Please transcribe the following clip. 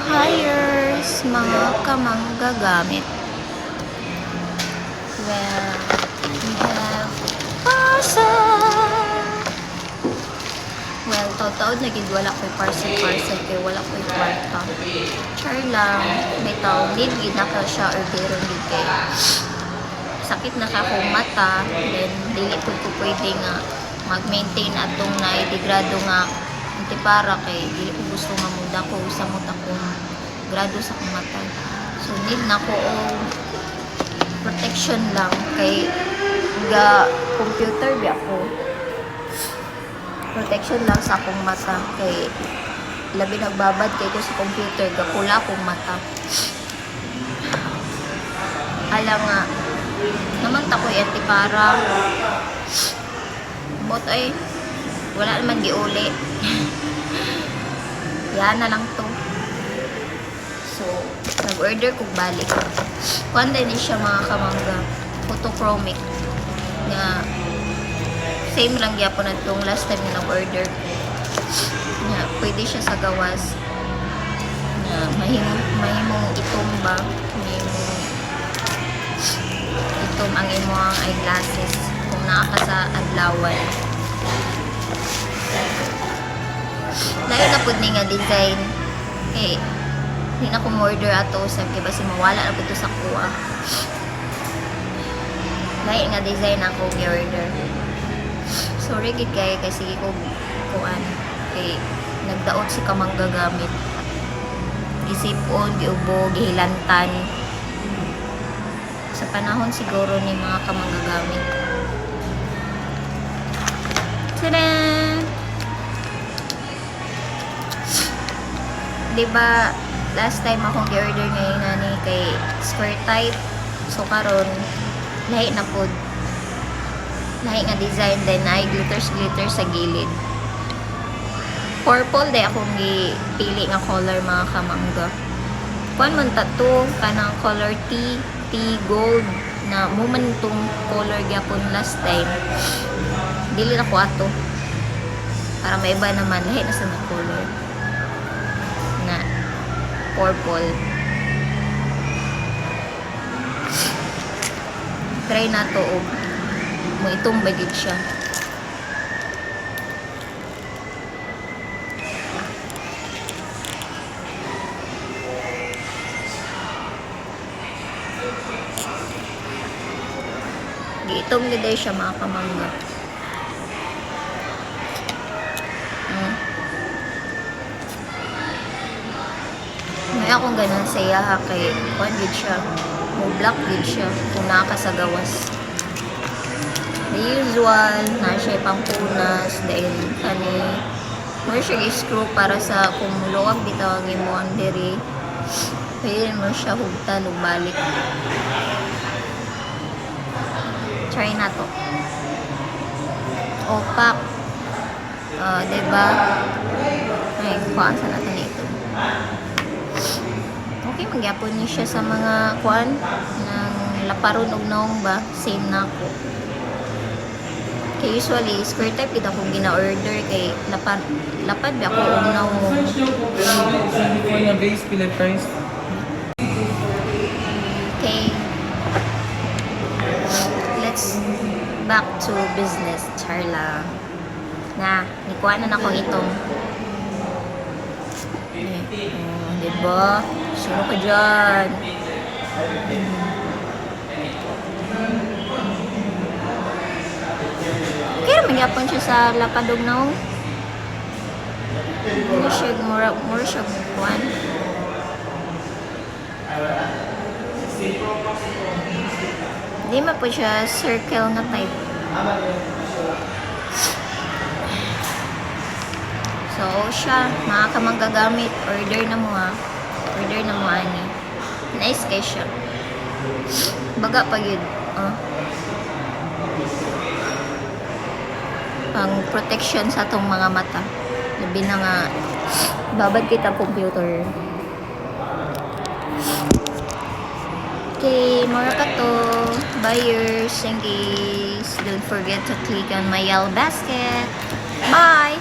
hires mga kamanggagamit. Well, we have parcel. Well, taod-taod naging wala ko'y parcel kay wala ko'y kwarta. Char lang, may tao, need ginakaw siya or meron din kay sakit na ka kong mata, then dili ko pwede nga mag-maintain atong na-degrado nga antipara kay dili ko gusto nga muda ko sa muta kong grado sa kong mata. So need na ko protection lang kay ga computer bi ako. Protection lang sa akong mata kay labi nagbabad kay ko sa computer ga pula akong mata. Alam nga naman takoy antipara bot ay wala naman giuli. Yan na lang to. So nag-order kong balik kuan din siya mga kamangga, photochromic nga same lang gyapon na itong last time na nag-order nga pwede siya sa gawas nga mahimong itumba, mahimong itom ang imong eyeglasses kung naa ka sa adlawan. Layo na po ni nga design kay hindi na ko order ato sa kay basi mawala na po ito sa kuha. Layo nga design ako gi-order. Sorry gid kay sige ko kuan kay nagdaot si kamanggagamit. Gisipon, giubo, gihilantan. Sa panahon siguro ni mga kamanggagamit. Tada! Diba, last time akong gi-order ngayon nani kay square type. So karon lahi na pod. Lahi nga design din na glitters sa gilid. Purple day akong gipili nga color mga kamangga. Kuan man tato kanang color tea gold na mo man tong color gyapon last time. Dili na ko ato. Para may iba naman lahi na sa color. Na purple. Try na to og mo itong bagid siya. Giitom gid siya mga kamangga. May akong ganun sa iya kay kuan gid siya. Mo black gid siya kung naka sa gawas. The usual na siya pangpunas dahil kani mo siya i-screw para sa kung luwag bitaw ang imong diri. Pwede mo siya hugtan ug balik. Try na to. Opak. Diba? Ay, kuhaan sa natin ito. Okay, magyapon niyo siya sa mga kuhaan ng laparon og naong ba? Same na ako. Kay usually, square type kita kung gina-order kay lapad ba ako og naong. Okay. Let's back to business, Charla. Na, nikuha na akong itong. Diba? Sino ka dyan? Kaya magyapon siya sa lapadog na oh. Ano siya, mura siya kuhan. Hindi ma po siya circle na type. So, siya, mga kamanggagamit, order na mo ha. Order na mo ani. Nice kay siya. Baga pag yun. Pang protection sa atong mga mata. Labi na nga, babad kita computer. Okay, mura ka to. Buyers, thank you. Don't forget to click on my yellow basket. Bye!